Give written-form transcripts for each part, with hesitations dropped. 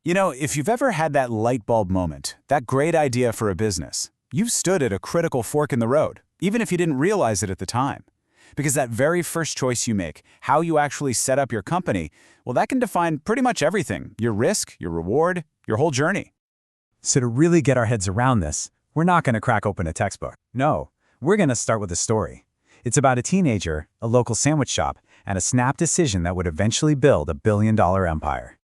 You know, if you've ever had that light bulb moment, that great idea for a business, you've stood at a critical fork in the road, even if you didn't realize it at the time. Because that very first choice you make, how you actually set up your company, well, that can define pretty much everything: your risk, your reward, your whole journey. So to really get our heads around this, we're not going to crack open a textbook. No, we're going to start with a story. It's about a teenager, a local sandwich shop, and a snap decision that would eventually build a billion-dollar empire.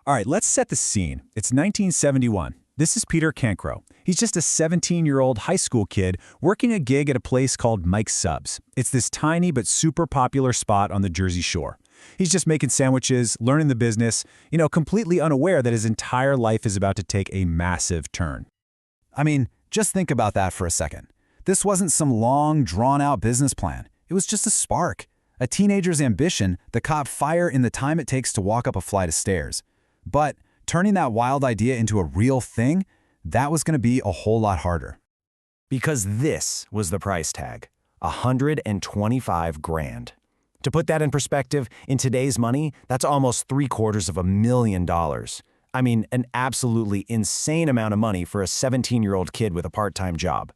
All right, let's set the scene. It's 1971. This is Peter Cancro. He's just a 17-year-old high school kid working a gig at a place called Mike's Subs. It's this tiny but super popular spot on the Jersey Shore. He's just making sandwiches, learning the business, completely unaware that his entire life is about to take a massive turn. I mean, just think about that for a second. This wasn't some long, drawn-out business plan. It was just a spark, a teenager's ambition that caught fire in the time it takes to walk up a flight of stairs. But turning that wild idea into a real thing, that was going to be a whole lot harder. Because this was the price tag, $125 grand. To put that in perspective, in today's money, that's almost $750,000. I mean, an absolutely insane amount of money for a 17-year-old kid with a part-time job.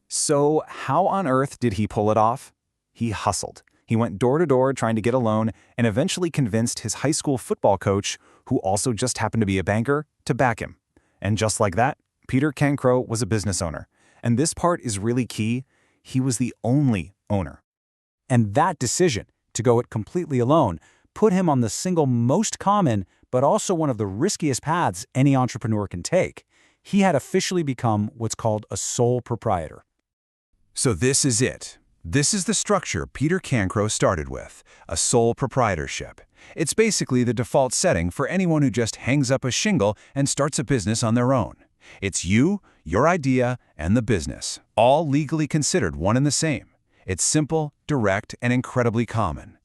So how on earth did he pull it off? He hustled. He went door to door trying to get a loan and eventually convinced his high school football coach, who also just happened to be a banker, to back him. And just like that, Peter Cancro was a business owner. And this part is really key. He was the only owner. And that decision, to go it completely alone, put him on the single most common, but also one of the riskiest paths any entrepreneur can take. He had officially become what's called a sole proprietor. So this is it. This is the structure Peter Cancro started with, a sole proprietorship. It's basically the default setting for anyone who just hangs up a shingle and starts a business on their own. It's you, your idea, and the business, all legally considered one and the same. It's simple, direct, and incredibly common.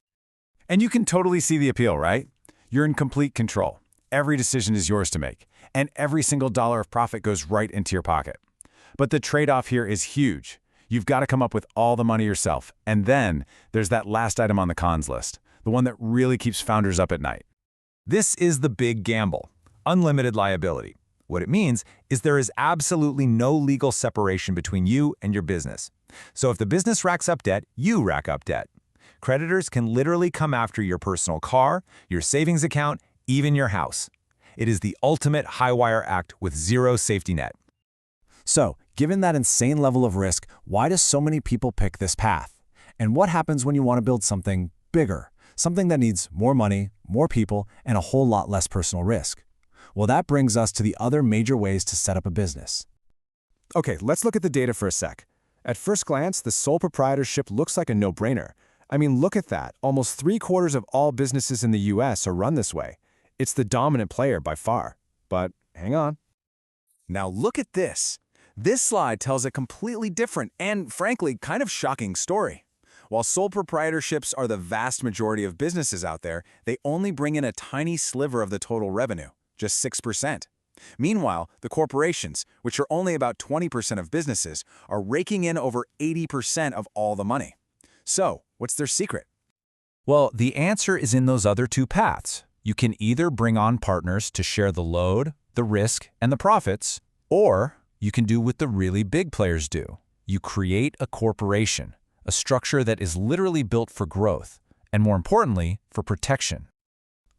And you can totally see the appeal, right? You're in complete control. Every decision is yours to make, and every single dollar of profit goes right into your pocket. But the trade-off here is huge. You've got to come up with all the money yourself. And then there's that last item on the cons list, the one that really keeps founders up at night. This is the big gamble: unlimited liability. What it means is there is absolutely no legal separation between you and your business. So if the business racks up debt, you rack up debt. Creditors can literally come after your personal car, your savings account, even your house. It is the ultimate high-wire act with zero safety net. So, given that insane level of risk, why do so many people pick this path? And what happens when you want to build something bigger, something that needs more money, more people, and a whole lot less personal risk? Well, that brings us to the other major ways to set up a business. Okay, let's look at the data for a sec. At first glance, the sole proprietorship looks like a no-brainer. I mean, look at that. Almost 3/4 of all businesses in the US are run this way. It's the dominant player by far. But hang on. Now look at this. This slide tells a completely different and, frankly, kind of shocking story. While sole proprietorships are the vast majority of businesses out there, they only bring in a tiny sliver of the total revenue, just 6%. Meanwhile, the corporations, which are only about 20% of businesses, are raking in over 80% of all the money. So, what's their secret? Well, the answer is in those other two paths. You can either bring on partners to share the load, the risk, and the profits, or you can do what the really big players do. You create a corporation, a structure that is literally built for growth, and more importantly, for protection.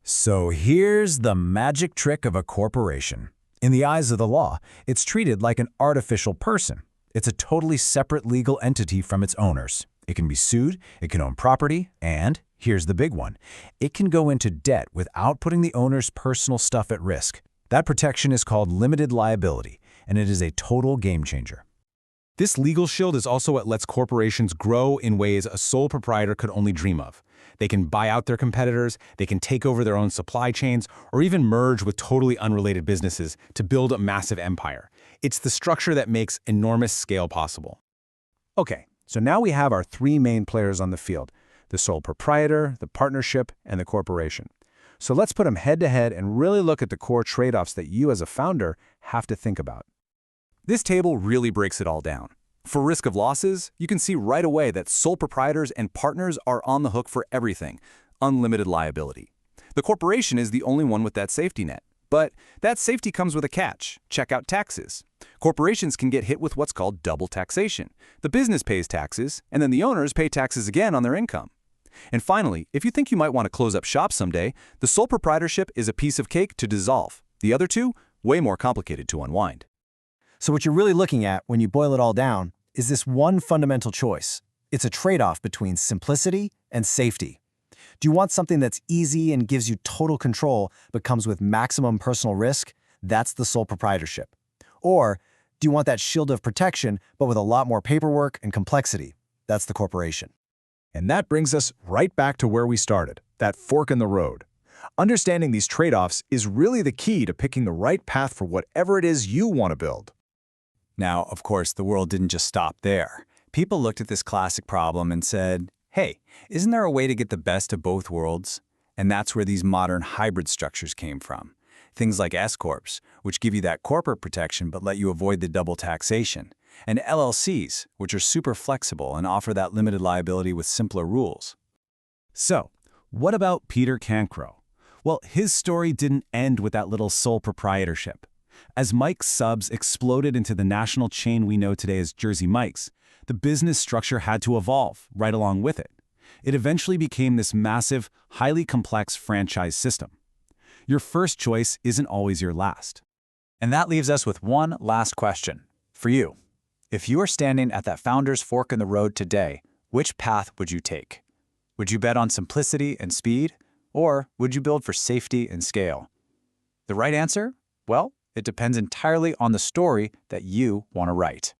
So here's the magic trick of a corporation. In the eyes of the law, it's treated like an artificial person. It's a totally separate legal entity from its owners. It can be sued, it can own property, and, here's the big one, it can go into debt without putting the owner's personal stuff at risk. That protection is called limited liability, and it is a total game changer. This legal shield is also what lets corporations grow in ways a sole proprietor could only dream of. They can buy out their competitors, they can take over their own supply chains, or even merge with totally unrelated businesses to build a massive empire. It's the structure that makes enormous scale possible. Okay, so now we have our three main players on the field: the sole proprietor, the partnership, and the corporation. So let's put them head-to-head and really look at the core trade-offs that you as a founder have to think about. This table really breaks it all down. For risk of losses, you can see right away that sole proprietors and partners are on the hook for everything: unlimited liability. The corporation is the only one with that safety net. But that safety comes with a catch. Check out taxes. Corporations can get hit with what's called double taxation. The business pays taxes, and then the owners pay taxes again on their income. And finally, if you think you might want to close up shop someday, the sole proprietorship is a piece of cake to dissolve. The other two, way more complicated to unwind. So what you're really looking at when you boil it all down is this one fundamental choice. It's a trade-off between simplicity and safety. Do you want something that's easy and gives you total control but comes with maximum personal risk? That's the sole proprietorship. Or do you want that shield of protection but with a lot more paperwork and complexity? That's the corporation. And that brings us right back to where we started, that fork in the road. Understanding these trade-offs is really the key to picking the right path for whatever it is you want to build. Now, of course, the world didn't just stop there. People looked at this classic problem and said, hey, isn't there a way to get the best of both worlds? And that's where these modern hybrid structures came from. Things like S-corps, which give you that corporate protection but let you avoid the double taxation. And LLCs, which are super flexible and offer that limited liability with simpler rules. So, what about Peter Cancro? Well, his story didn't end with that little sole proprietorship. As Mike's Subs exploded into the national chain we know today as Jersey Mike's, the business structure had to evolve right along with it. It eventually became this massive, highly complex franchise system. Your first choice isn't always your last. And that leaves us with one last question. For you, if you are standing at that founder's fork in the road today, which path would you take? Would you bet on simplicity and speed? Or would you build for safety and scale? The right answer? Well, it depends entirely on the story that you want to write.